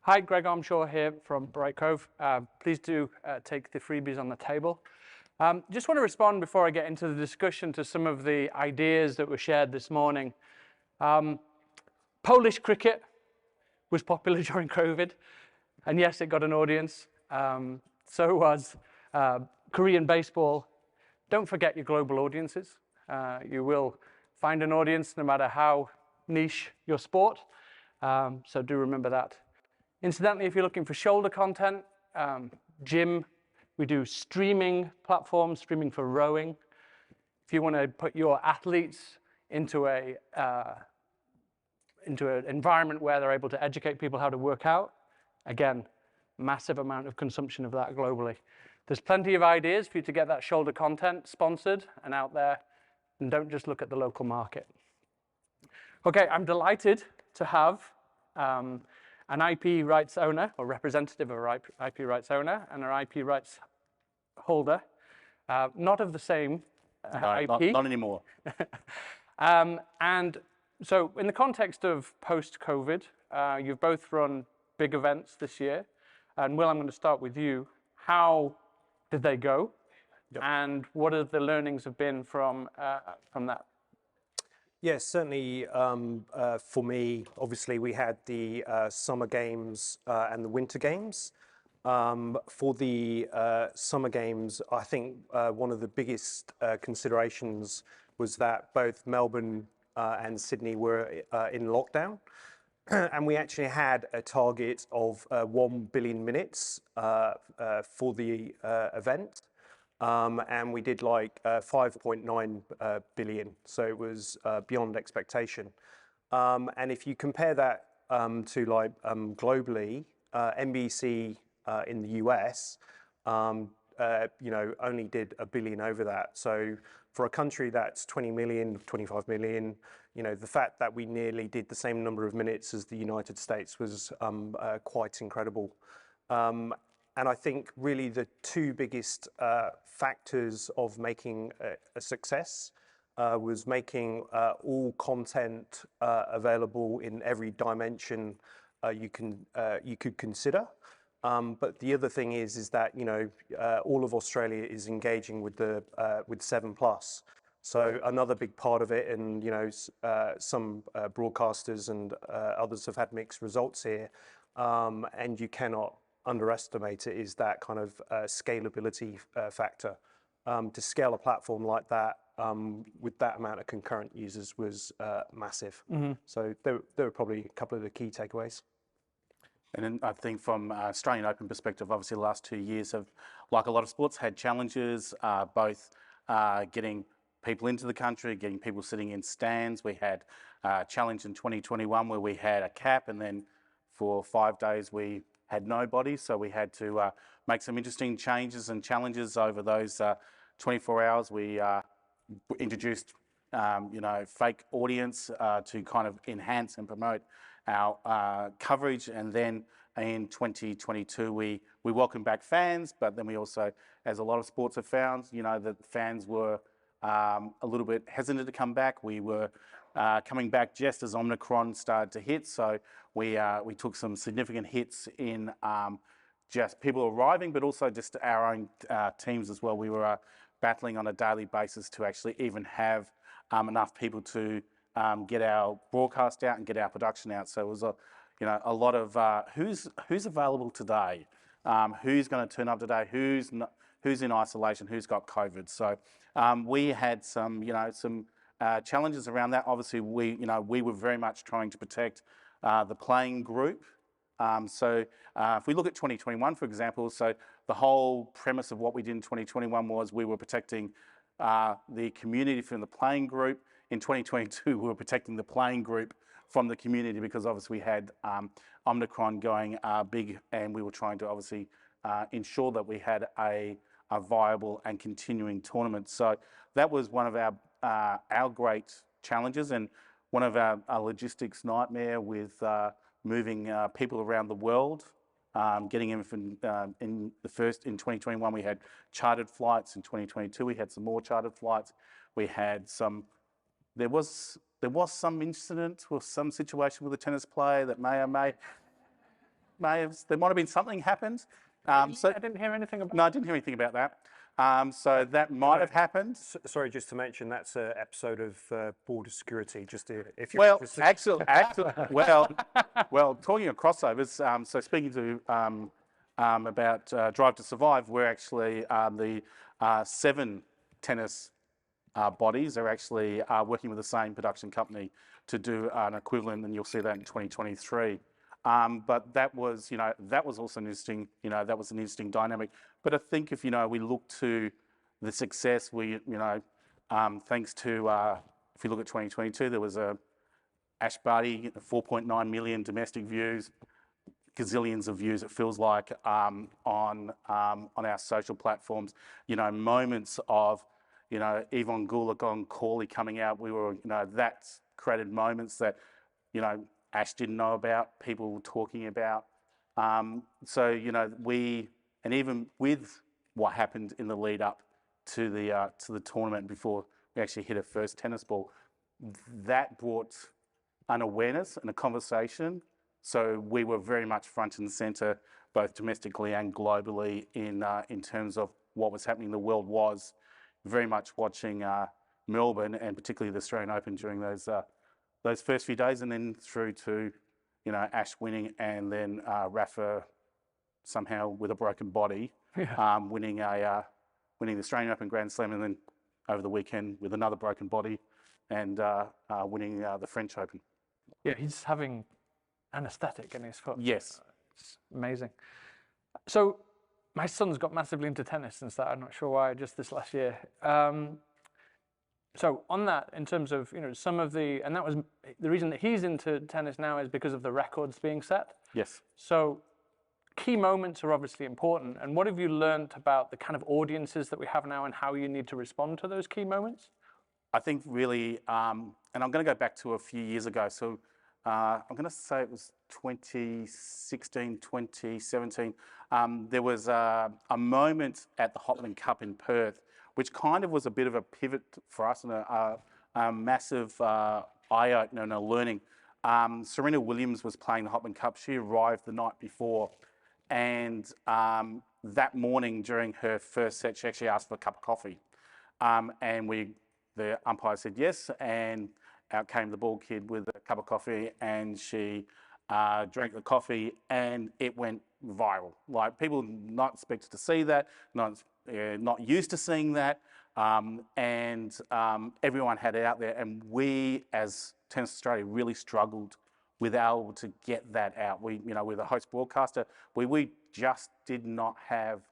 Hi, Greg Armshaw here from Brightcove. Please do take the freebies on the table. Just want to respond before I get into the discussion to some of the ideas that were shared this morning. Polish cricket was popular during COVID, and yes, it got an audience. So was Korean baseball. Don't forget your global audiences. You will find an audience no matter how niche your sport, so do remember that. Incidentally, if you're looking for shoulder content, gym, we do streaming platforms, streaming for rowing. If you want to put your athletes into an environment where they're able to educate people how to work out, again, massive amount of consumption of that globally. There's plenty of ideas for you to get that shoulder content sponsored and out there, and don't just look at the local market. Okay, I'm delighted to have an IP rights owner or representative of an IP rights owner and an IP rights holder, not of the same IP. Not anymore. And so in the context of post-COVID, you've both run big events this year. And Will, I'm going to start with you. How did they go? Yep. And what are the learnings have been from that? Yes, certainly for me, obviously we had the Summer Games and the Winter Games. For the Summer Games, I think one of the biggest considerations was that both Melbourne and Sydney were in lockdown. And we actually had a target of 1 billion minutes for the event. And we did like 5.9 billion, so it was beyond expectation. And if you compare that to like globally, NBC in the US, only did 1 billion over that. So for a country that's 20 million, 25 million, the fact that we nearly did the same number of minutes as the United States was quite incredible. And I think really the two biggest factors of making a success was making all content available in every dimension you could consider. But the other thing is that all of Australia is engaging with the with 7+. So another big part of it, and some broadcasters and others have had mixed results here, and you cannot underestimate it, is that kind of scalability factor. To scale a platform like that with that amount of concurrent users was massive. Mm-hmm. So there were probably a couple of the key takeaways. And then I think from Australian Open perspective, obviously the last 2 years have, like a lot of sports, had challenges, both getting people into the country, getting people sitting in stands. We had a challenge in 2021 where we had a cap, and then for 5 days we had nobody. So we had to make some interesting changes and challenges over those 24 hours. We introduced, fake audience to kind of enhance and promote our coverage. And then in 2022, we welcomed back fans, but then we also, as a lot of sports have found, that fans were a little bit hesitant to come back. We were coming back just as Omicron started to hit, so we took some significant hits in just people arriving, but also just our own teams as well. We were battling on a daily basis to actually even have enough people to get our broadcast out and get our production out. So it was a lot of who's available today, who's going to turn up today, who's in isolation, who's got COVID. So we had some challenges around that. Obviously, we were very much trying to protect the playing group. So if we look at 2021, for example, so the whole premise of what we did in 2021 was we were protecting the community from the playing group. In 2022, we were protecting the playing group from the community, because obviously we had Omicron going big, and we were trying to obviously ensure that we had a viable and continuing tournament. So that was one of our great challenges, and one of our logistics nightmare with moving people around the world. Getting in in 2021, we had chartered flights. In 2022, we had some more chartered flights. We had some. There was some incident or some situation with a tennis player that may have. There might have been something happened. So I didn't hear anything about. No, I didn't hear anything about that. So that might have happened. Sorry, just to mention, that's an episode of Border Security. Just if you're Well, interested. actually, well, talking of crossovers. So speaking to about Drive to Survive, we're actually the 7 tennis bodies are actually working with the same production company to do an equivalent, and you'll see that in 2023. But that was also an interesting, that was an interesting dynamic. But I think if, we look to the success, thanks to, if you look at 2022, there was Ash Barty, 4.9 million domestic views, gazillions of views, it feels like, on our social platforms. Moments of, Yvonne Goolagong-Cawley coming out, that's created moments that, Ash didn't know about, people were talking about. So, and even with what happened in the lead up to the tournament before we actually hit our first tennis ball, that brought an awareness and a conversation. So we were very much front and centre, both domestically and globally, in terms of what was happening. The world was very much watching Melbourne, and particularly the Australian Open during those first few days, and then through to, Ash winning, and then Rafa somehow with a broken body, winning the Australian Open Grand Slam, and then over the weekend with another broken body, and winning the French Open. Yeah, he's having anaesthetic in his foot. Yes. It's amazing. So my son's got massively into tennis since that. I'm not sure why, just this last year. So on that, in terms of, some of and that was the reason that he's into tennis now is because of the records being set. Yes. So key moments are obviously important. And what have you learned about the kind of audiences that we have now and how you need to respond to those key moments? I think really, and I'm going to go back to a few years ago. So I'm going to say it was 2016, 2017. There was a moment at the Hopman Cup in Perth, which kind of was a bit of a pivot for us and a massive eye-opener and a learning. Serena Williams was playing the Hopman Cup. She arrived the night before, and that morning during her first set, she actually asked for a cup of coffee. And the umpire said yes, and out came the ball kid with a cup of coffee, and she drank the coffee, and it went viral. Like, people not expected to see that, not used to seeing that, and everyone had it out there. And we, as Tennis Australia, really struggled with able to get that out. With a host broadcaster, we just did not have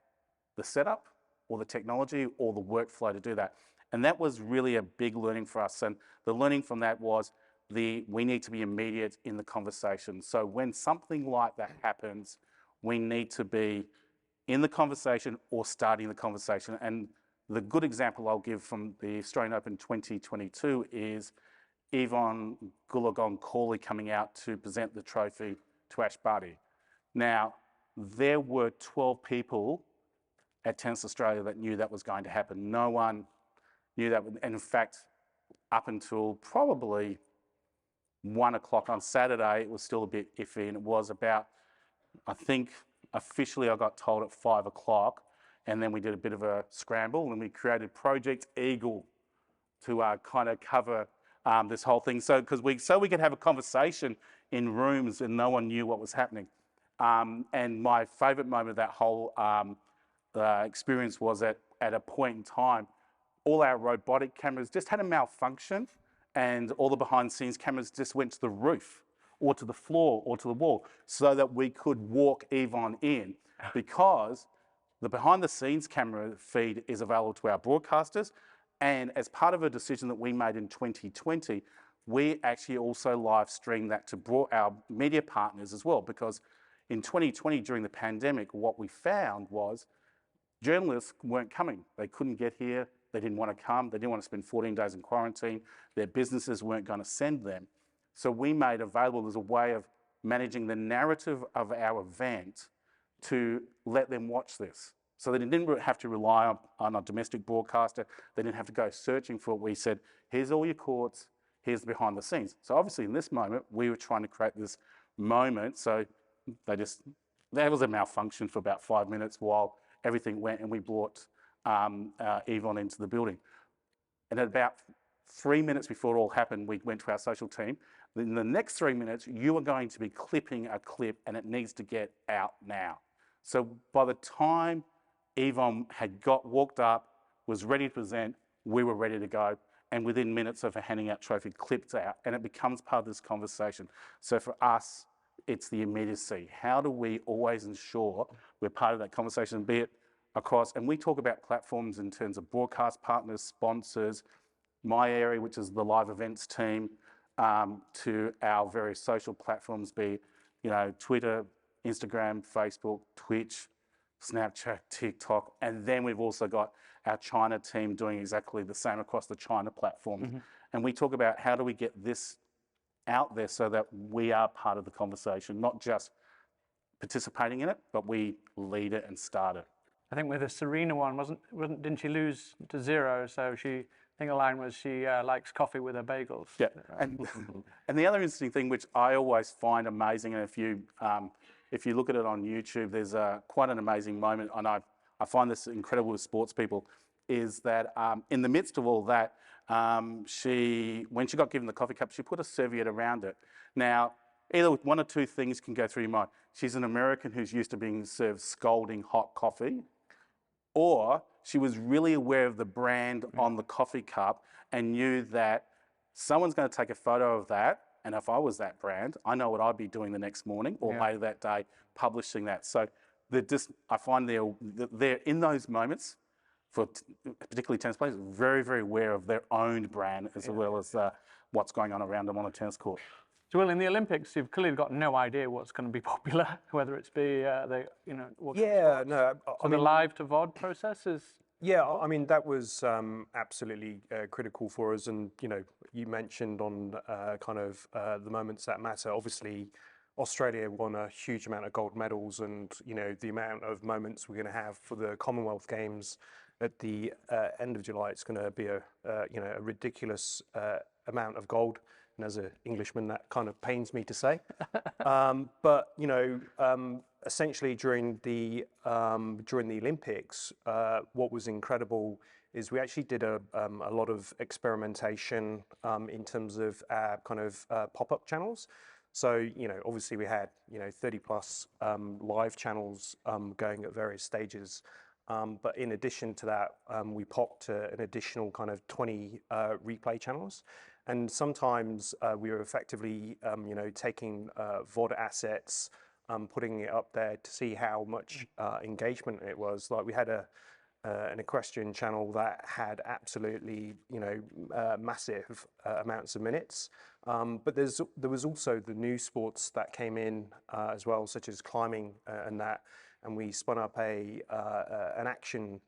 the setup or the technology or the workflow to do that. And that was really a big learning for us. And the learning from that was we need to be immediate in the conversation. So when something like that happens, we need to be in the conversation or starting the conversation. And the good example I'll give from the Australian Open 2022 is Yvonne Goolagong-Cawley coming out to present the trophy to Ash Barty. Now, there were 12 people at Tennis Australia that knew that was going to happen. No one knew that. And in fact, up until probably 1 o'clock on Saturday, it was still a bit iffy. And it was about, I think, officially I got told at 5 o'clock. And then we did a bit of a scramble, and we created Project Eagle to kind of cover this whole thing. So we could have a conversation in rooms and no one knew what was happening. And my favourite moment of that whole experience was at a point in time, all our robotic cameras just had a malfunction, and all the behind-the-scenes cameras just went to the roof or to the floor or to the wall so that we could walk Yvonne in, because the behind-the-scenes camera feed is available to our broadcasters. And as part of a decision that we made in 2020, we actually also live streamed that to our media partners as well, because in 2020 during the pandemic, what we found was journalists weren't coming. They couldn't get here. They didn't want to come. They didn't want to spend 14 days in quarantine. Their businesses weren't going to send them. So we made available as a way of managing the narrative of our event to let them watch this. So they didn't have to rely on a domestic broadcaster. They didn't have to go searching for it. We said, here's all your courts, here's the behind the scenes. So obviously in this moment, we were trying to create this moment. So there was a malfunction for about 5 minutes while everything went, and we brought Yvonne into the building. And at about 3 minutes before it all happened, we went to our social team. In the next 3 minutes, you are going to be clipping a clip, and it needs to get out now. So by the time Yvonne had walked up, was ready to present, we were ready to go. And within minutes of her handing out trophy, clipped out, and it becomes part of this conversation. So for us, it's the immediacy. How do we always ensure we're part of that conversation, be it across, and we talk about platforms in terms of broadcast partners, sponsors, my area, which is the live events team, to our various social platforms, be Twitter, Instagram, Facebook, Twitch, Snapchat, TikTok, and then we've also got our China team doing exactly the same across the China platforms. Mm-hmm. And we talk about how do we get this out there so that we are part of the conversation, not just participating in it, but we lead it and start it. I think with the Serena one, didn't she lose to 0? So I think the line was she likes coffee with her bagels. Yeah, and the other interesting thing, which I always find amazing, and if you look at it on YouTube, there's quite an amazing moment, and I find this incredible with sports people, is that in the midst of all that, when she got given the coffee cup, she put a serviette around it. Now, either one or two things can go through your mind. She's an American who's used to being served scalding hot coffee, or she was really aware of the brand on the coffee cup and knew that someone's going to take a photo of that, and if I was that brand, I know what I'd be doing the next morning or later that day, publishing that. So I find they're in those moments, for particularly tennis players, very, very aware of their own brand as well as what's going on around them on a tennis court. So, Will, in the Olympics, you've clearly got no idea what's going to be popular, whether it's the live to VOD process is. Yeah, I mean that was absolutely critical for us, and you mentioned on the moments that matter. Obviously, Australia won a huge amount of gold medals, and the amount of moments we're going to have for the Commonwealth Games at the end of July, it's going to be a ridiculous amount of gold. And as an Englishman, that kind of pains me to say. But essentially during the Olympics, what was incredible is we actually did a lot of experimentation in terms of our pop-up channels. So obviously we had 30 plus live channels going at various stages. But in addition to that, we popped an additional 20 replay channels. And sometimes we were effectively, taking VOD assets, putting it up there to see how much engagement it was. Like we had an equestrian channel that had absolutely, massive amounts of minutes. But there was also the new sports that came in as well, such as climbing and that. And we spun up an action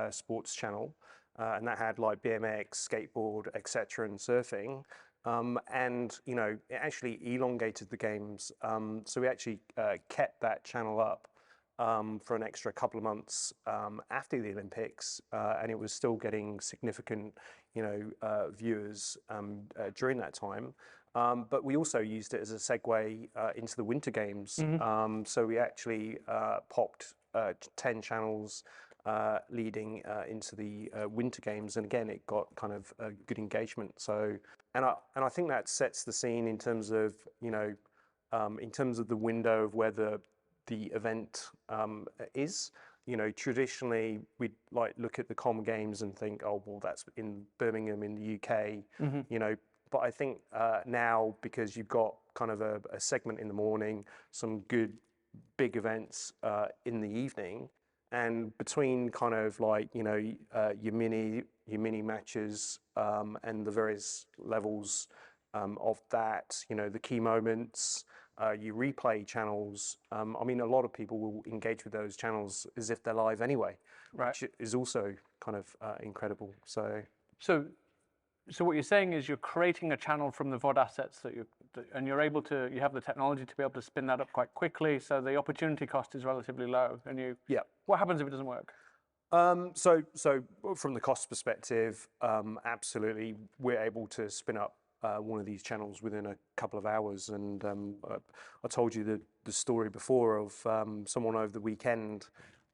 sports channel. And that had like BMX, skateboard, etc., and surfing, and it actually elongated the games. So we actually kept that channel up for an extra couple of months after the Olympics, and it was still getting significant, viewers during that time. But we also used it as a segue into the Winter Games. Mm-hmm. So we actually popped 10 channels. Leading into the Winter Games, and again, it got a good engagement. So, and I think that sets the scene in terms of in terms of the window of where the event is. Traditionally we'd look at the Com Games and think, oh well, that's in Birmingham in the UK. Mm-hmm. But I think now, because you've got a segment in the morning, some good big events in the evening. And between your mini matches and the various levels of that, the key moments, your replay channels. I mean, a lot of people will engage with those channels as if they're live anyway, which is also kind of incredible. So what you're saying is you're creating a channel from the VOD assets and you're able to, you have the technology to be able to spin that up quite quickly. So the opportunity cost is relatively low. And what happens if it doesn't work? So from the cost perspective, absolutely, we're able to spin up one of these channels within a couple of hours. And I told you the story before of someone over the weekend,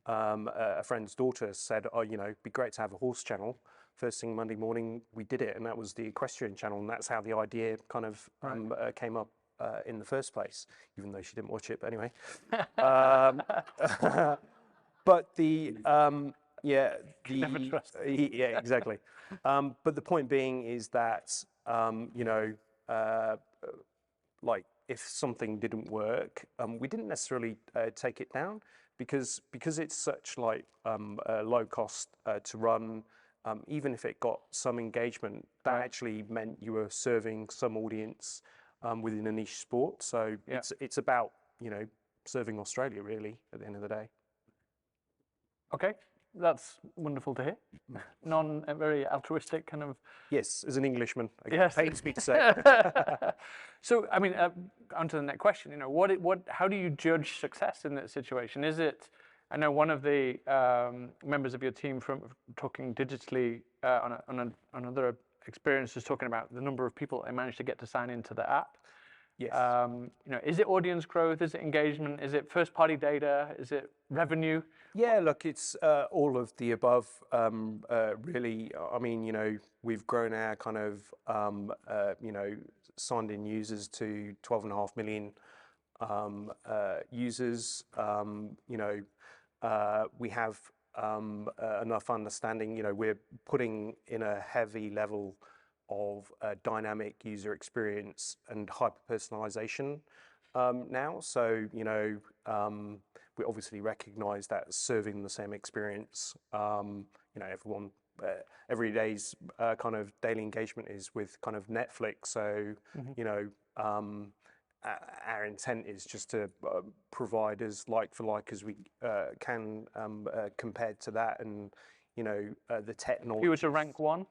a friend's daughter said, oh, it'd be great to have a horse channel. First thing Monday morning, we did it, and that was the equestrian channel, and that's how the idea kind of came up in the first place, even though she didn't watch it, but anyway. But Never trust. yeah, exactly. But the point being is that, like if something didn't work, we didn't necessarily take it down because it's such like low cost to run. Even if it got some engagement, that actually meant you were serving some audience within a niche sport. So it's about serving Australia really at the end of the day. Okay, that's wonderful to hear. Very altruistic kind of. Yes, as an Englishman, Yes. it pains me to say. So, I mean, on to the next question. How do you judge success in that situation? Is it? I know one of the members of your team from talking digitally on another experience was talking about the number of people they managed to get to sign into the app. Yes. Is it audience growth? Is it engagement? Is it first-party data? Is it revenue? Yeah, look, it's all of the above, really. I mean, we've grown our kind of, signed in users to 12.5 million users. We have enough understanding. We're putting in a heavy level of dynamic user experience and hyper-personalization now. So, we obviously recognize that serving the same experience, everyone, every day's kind of daily engagement is with kind of Netflix. So, our intent is just to provide as like for like as we can compared to that, and the technology. If you were to rank one,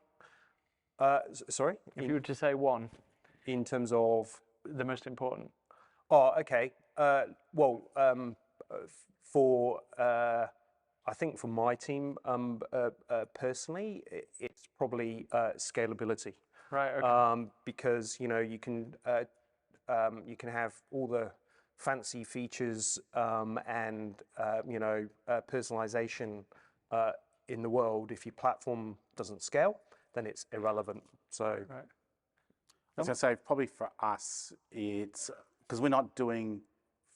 sorry. if you were to say one, in terms of the most important. Oh, okay. Well, for I think for my team personally, it's probably scalability. Right. Okay. Because you can have all the fancy features and personalization in the world. If your platform doesn't scale, then it's irrelevant. So, right. I was going to say, probably for us, it's because we're not doing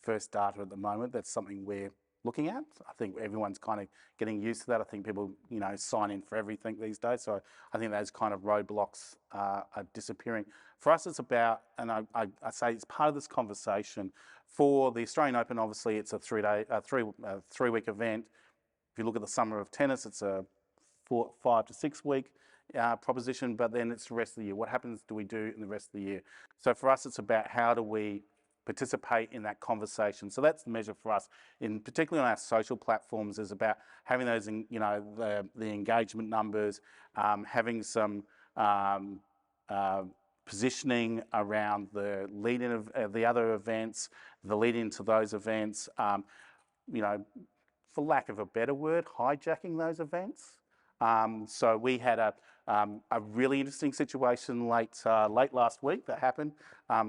first data at the moment. That's something we're looking at. I think everyone's kind of getting used to that. I think people, sign in for everything these days. So I think those kind of roadblocks are disappearing. For us, it's about, and I say it's part of this conversation. For the Australian Open, obviously, it's a three-week event. If you look at the Summer of Tennis, it's a 5 to 6 week proposition, but then it's the rest of the year. What happens do we do in the rest of the year? So for us, it's about how do we participate in that conversation. So that's the measure for us, in particularly on our social platforms, is about having those, the engagement numbers, having some positioning around the lead-in of the other events, the lead-in to those events, for lack of a better word, hijacking those events. So we had a really interesting situation late last week that happened.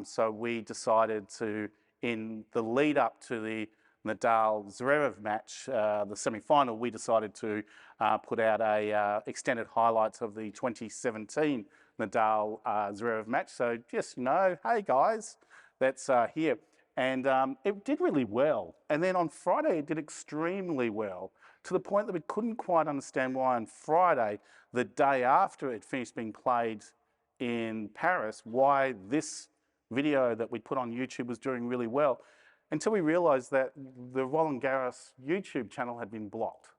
So we decided to, in the lead up to the Nadal-Zverev match, the semi-final, we decided to put out a extended highlights of the 2017 Nadal-Zverev match. So just hey guys, that's here. And it did really well. And then on Friday, it did extremely well, to the point that we couldn't quite understand why on Friday, the day after it finished being played in Paris, why this video that we put on YouTube was doing really well, until we realised that the Roland Garros YouTube channel had been blocked.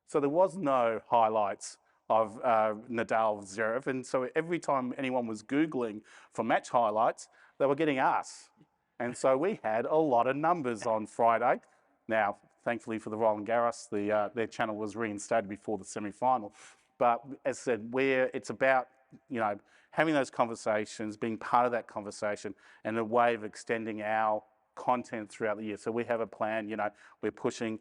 So there was no highlights of Nadal-Zverev, and so every time anyone was Googling for match highlights, they were getting us. And so we had a lot of numbers on Friday. Now, thankfully for the Roland Garros, their channel was reinstated before the semi-final. But as I said, it's about, having those conversations, being part of that conversation, and a way of extending our content throughout the year. So we have a plan, we're pushing,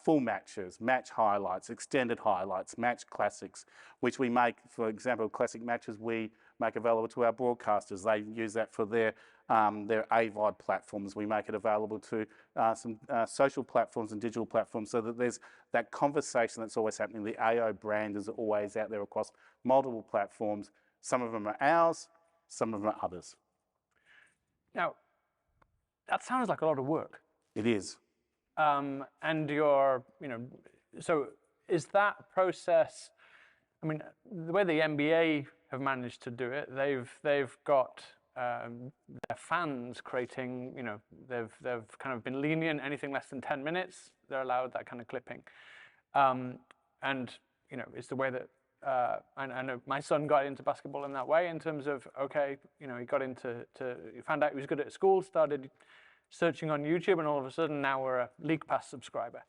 full matches, match highlights, extended highlights, match classics, which we make, for example, classic matches we make available to our broadcasters. They use that for their AVOD platforms. We make it available to some social platforms and digital platforms, so that there's that conversation that's always happening. The AO brand is always out there across multiple platforms. Some of them are ours, some of them are others. Now, that sounds like a lot of work. It is. And so is that process, I mean, the way the NBA have managed to do it, they've got their fans creating, they've kind of been lenient. Anything less than 10 minutes, they're allowed that kind of clipping. And it's the way that I know my son got into basketball in that way, in terms of, he got he found out he was good at school, started searching on YouTube, and all of a sudden now we're a League Pass subscriber.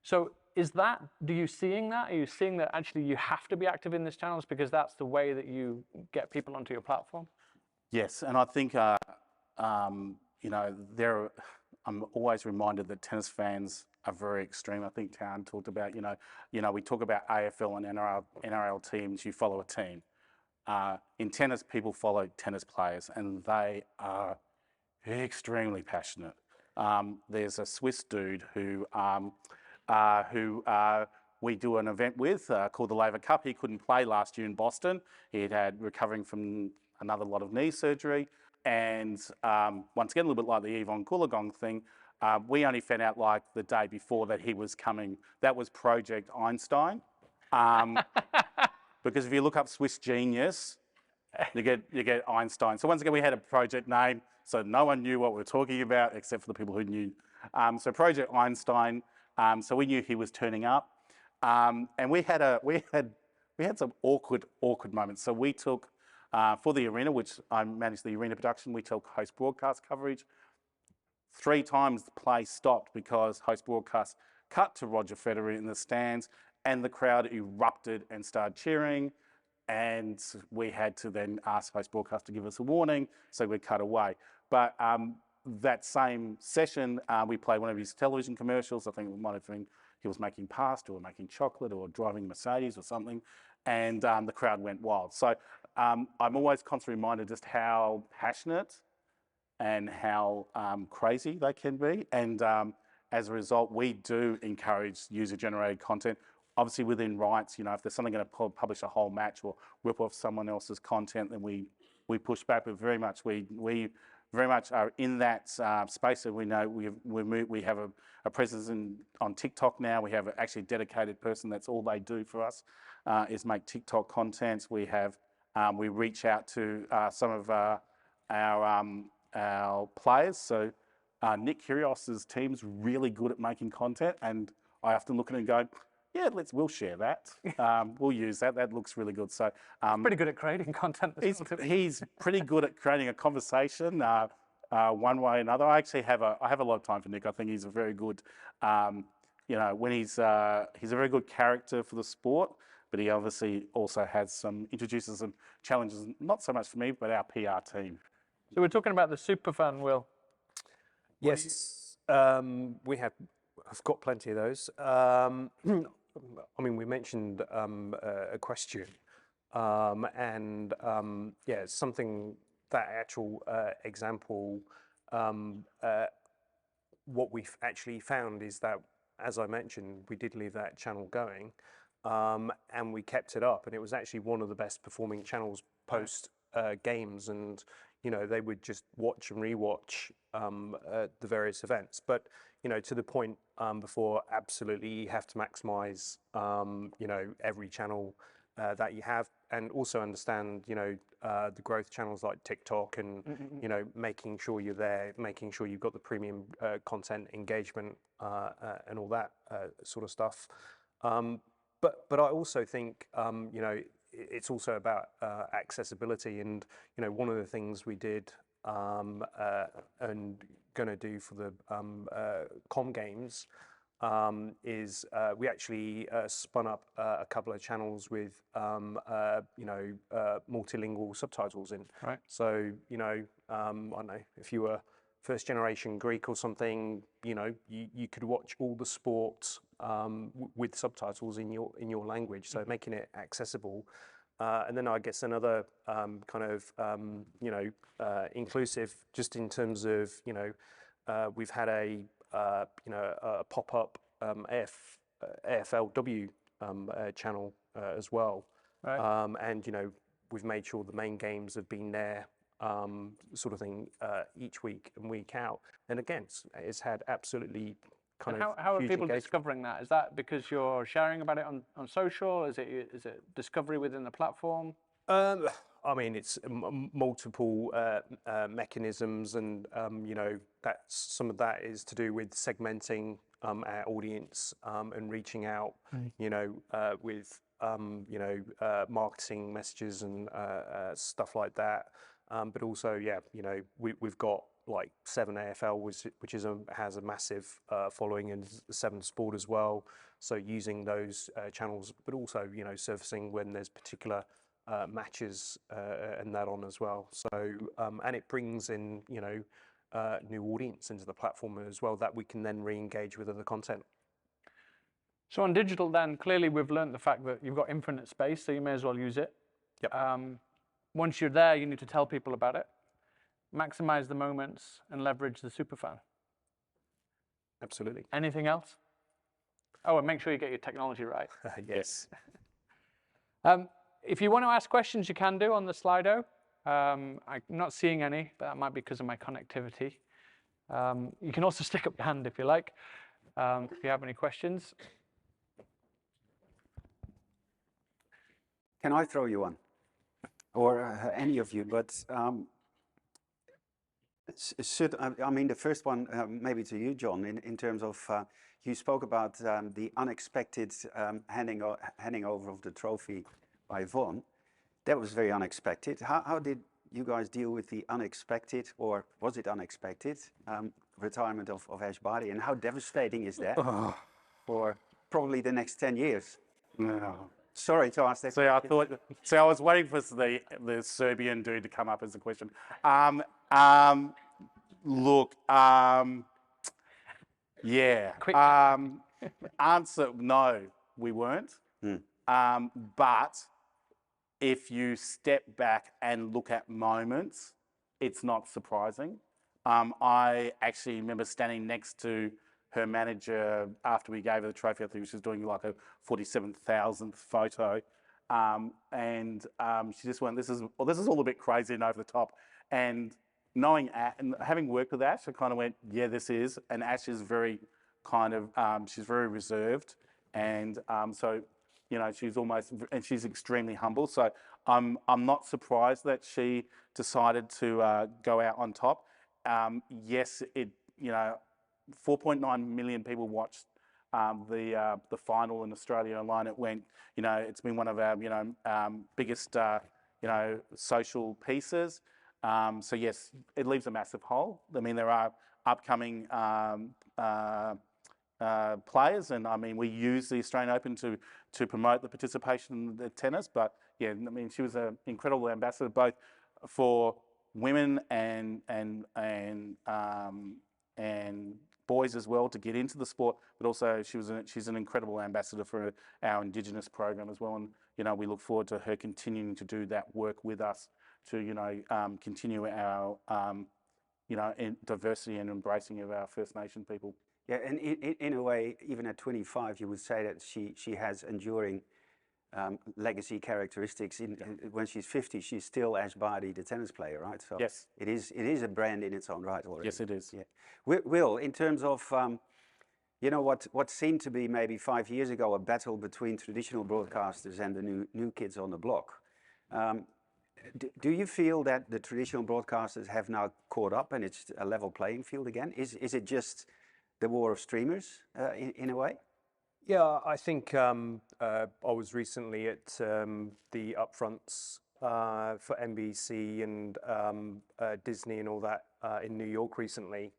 So are you seeing that? Are you seeing that actually you have to be active in these channels because that's the way that you get people onto your platform? Yes, and I think, I'm always reminded that tennis fans are very extreme. I think Town talked about, we talk about AFL and NRL teams, you follow a team. In tennis, people follow tennis players, and they are extremely passionate. There's a Swiss dude who we do an event with called the Laver Cup. He couldn't play last year in Boston. He'd had recovering from another lot of knee surgery. And once again, a little bit like the Yvonne Goolagong thing, we only found out like the day before that he was coming. That was Project Einstein. Because if you look up Swiss Genius, you get Einstein. So once again, we had a project name, so no one knew what we were talking about except for the people who knew. So Project Einstein. So we knew he was turning up, and we had some awkward moments. So we took for the arena, which I managed the arena production. We took host broadcast coverage. 3 times the play stopped because host broadcast cut to Roger Federer in the stands, and the crowd erupted and started cheering. And we had to then ask host broadcast to give us a warning, so we cut away. But that same session, we played one of his television commercials. I think it might have been he was making pasta or making chocolate or driving Mercedes or something, and the crowd went wild. So I'm always constantly reminded just how passionate and how crazy they can be. And as a result, we do encourage user-generated content. Obviously within rights, if there's something going to publish a whole match or rip off someone else's content, then we push back. But very much we very much are in that space. So we know we have a presence on TikTok now. We have actually a dedicated person. That's all they do for us is make TikTok content. We reach out to some of our players. So Nick Kyrgios's team's really good at making content, and I often look at it and go, yeah, we'll share that. We'll use that. That looks really good. So pretty good at creating content. He's pretty good at creating a conversation one way or another. I actually have a lot of time for Nick. I think he's a very good, when he's a very good character for the sport. But he obviously also introduces some challenges, not so much for me, but our PR team. So we're talking about the superfan, Will. Yes, I've got plenty of those. We mentioned a question, and something, that actual example, what we've actually found is that, as I mentioned, we did leave that channel going, and we kept it up, and it was actually one of the best performing channels post games, and they would just watch and rewatch the various events. But to the point before, absolutely, you have to maximize every channel that you have, and also understand the growth channels like TikTok, and making sure you're there, making sure you've got the premium content engagement and all that sort of stuff. But I also think it's also about accessibility, and one of the things we did and going to do for the Com Games is we actually spun up a couple of channels with multilingual subtitles in. Right. So I don't know, if you were first generation Greek or something, you could watch all the sports with subtitles in your language, so making it accessible. And then I guess another inclusive, just in terms of we've had a pop-up AFLW channel as well, Right. and we've made sure the main games have been there, sort of thing, each week and week out. And again, it's had absolutely And how are huge people engagement. discovering that? Is that because you're sharing about it on social? Is it discovery within the platform? I mean, it's multiple mechanisms, and that's some of that is to do with segmenting our audience and reaching out, with marketing messages and stuff like that. But also, we've got like 7 AFL, which has a massive following, and 7 Sport as well. So using those channels, but also surfacing when there's particular matches and that on as well. So and it brings in new audience into the platform as well that we can then re-engage with other content. So on digital, then clearly we've learned the fact that you've got infinite space, so you may as well use it. Yep. Once you're there, you need to tell people about it, maximize the moments, and leverage the superfan. Absolutely. Anything else? Oh, and make sure you get your technology right. Yes. If you want to ask questions, you can do on the Slido. I'm not seeing any, but that might be because of my connectivity. You can also stick up your hand if you like, if you have any questions. Can I throw you one? Or any of you, but the first one maybe to you, John, in terms of, you spoke about the unexpected handing over of the trophy by Yvonne. That was very unexpected. How did you guys deal with the unexpected, or was it unexpected, retirement of Ash Barty, and how devastating is that for probably the next 10 years? No. Sorry to ask that. I was waiting for the Serbian dude to come up as a question. Look, yeah. Quick. Answer, no, we weren't. But if you step back and look at moments, it's not surprising. I actually remember standing next to her manager after we gave her the trophy. I think she was doing like a 47,000th photo. And she just went, this is all a bit crazy and over the top. And knowing and having worked with Ash, I kind of went, yeah, this is. And Ash is very kind of, she's very reserved. And so, she's extremely humble. So I'm not surprised that she decided to go out on top. Yes, 4.9 million people watched the final in Australia online. It went, it's been one of our, biggest, social pieces. So yes, it leaves a massive hole. I mean, there are upcoming players, and I mean, we use the Australian Open to promote the participation in the tennis. But yeah, I mean, she was an incredible ambassador both for women and boys as well to get into the sport, but also she's an incredible ambassador for our Indigenous program as well. And we look forward to her continuing to do that work with us to continue our in diversity and embracing of our First Nation people. Yeah, and in a way, even at 25, you would say that she has enduring legacy characteristics. When she's 50, she's still Ash Barty, the tennis player, right? So yes, it is a brand in its own right already. Yes, it is. Yeah. Will, in terms of what seemed to be maybe 5 years ago a battle between traditional broadcasters and the new kids on the block. Do you feel that the traditional broadcasters have now caught up and it's a level playing field again? Is it just the war of streamers in a way? Yeah, I think I was recently at the upfronts for NBC and Disney and all that in New York recently.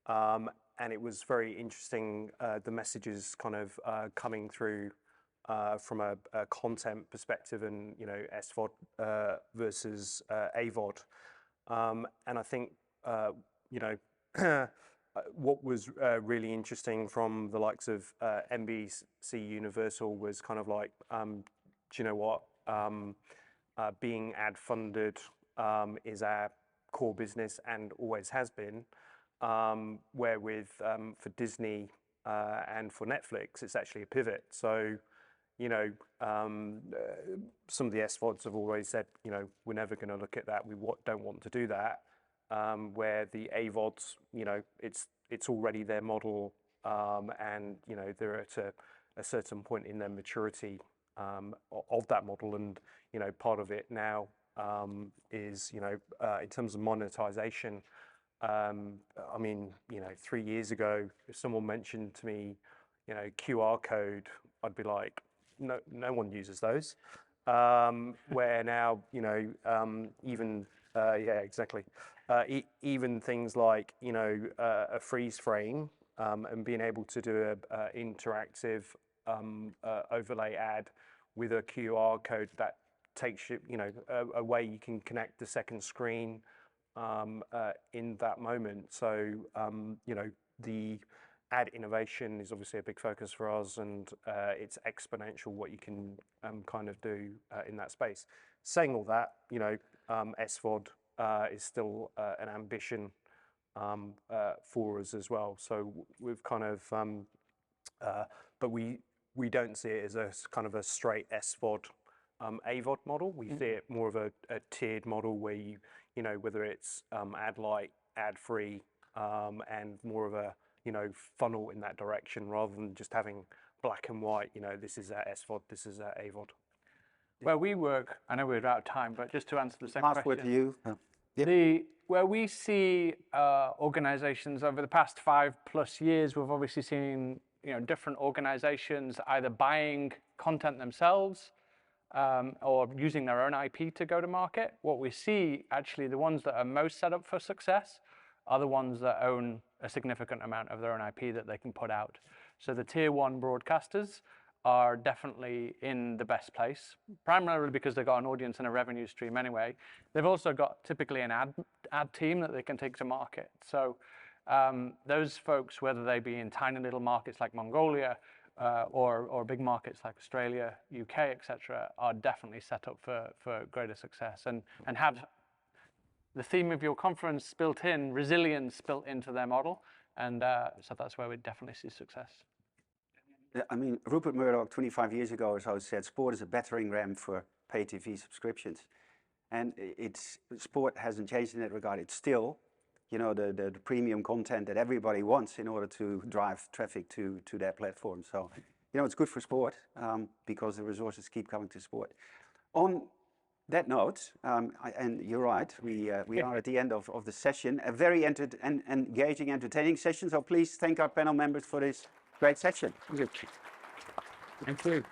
And it was very interesting, the messages kind of coming through from a content perspective and, you know, SVOD versus AVOD. And I think, you know, what was really interesting from the likes of NBC Universal was kind of like, do you know what, being ad funded is our core business and always has been. Where with for Disney and for Netflix, it's actually a pivot. So, you know, some of the SVODs have always said, you know, we're never going to look at that. We don't want to do that. Where the AVODs, you know, it's already their model, and you know they're at a certain point in their maturity of that model, and you know part of it now is, you know, in terms of monetization. I mean, you know, 3 years ago, if someone mentioned to me, you know, QR code, I'd be like, no one uses those. Where now, you know, even yeah, exactly. Even things like, you know, a freeze frame and being able to do a interactive overlay ad with a QR code that takes you, you know, a way you can connect the second screen in that moment. So, you know, the ad innovation is obviously a big focus for us, and it's exponential what you can kind of do in that space. Saying all that, you know, SVOD is still an ambition for us as well. So we've kind of, but we don't see it as a kind of a straight SVOD AVOD model. We see it more of a tiered model where you know, whether it's ad light, ad free, and more of a, you know, funnel in that direction rather than just having black and white. You know, this is our SVOD, this is our AVOD. Where we work, I know we're out of time, but just to answer the same Last question. word to you. Where we see organizations over the past 5+ years, we've obviously seen, you know, different organizations either buying content themselves or using their own IP to go to market. What we see, actually, the ones that are most set up for success are the ones that own a significant amount of their own IP that they can put out. So the tier 1 broadcasters are definitely in the best place, primarily because they've got an audience and a revenue stream anyway. They've also got typically an ad team that they can take to market. So those folks, whether they be in tiny little markets like Mongolia or big markets like Australia, UK, etc., are definitely set up for greater success and have the theme of your conference built in, resilience built into their model. And so that's where we definitely see success. I mean, Rupert Murdoch 25 years ago or so said sport is a battering ram for pay TV subscriptions. And sport hasn't changed in that regard. It's still, you know, the premium content that everybody wants in order to drive traffic to their platform. So, you know, it's good for sport because the resources keep coming to sport. On that note, and you're right, we are at the end of the session, a very engaging, entertaining session. So please thank our panel members for this great session. Thank you.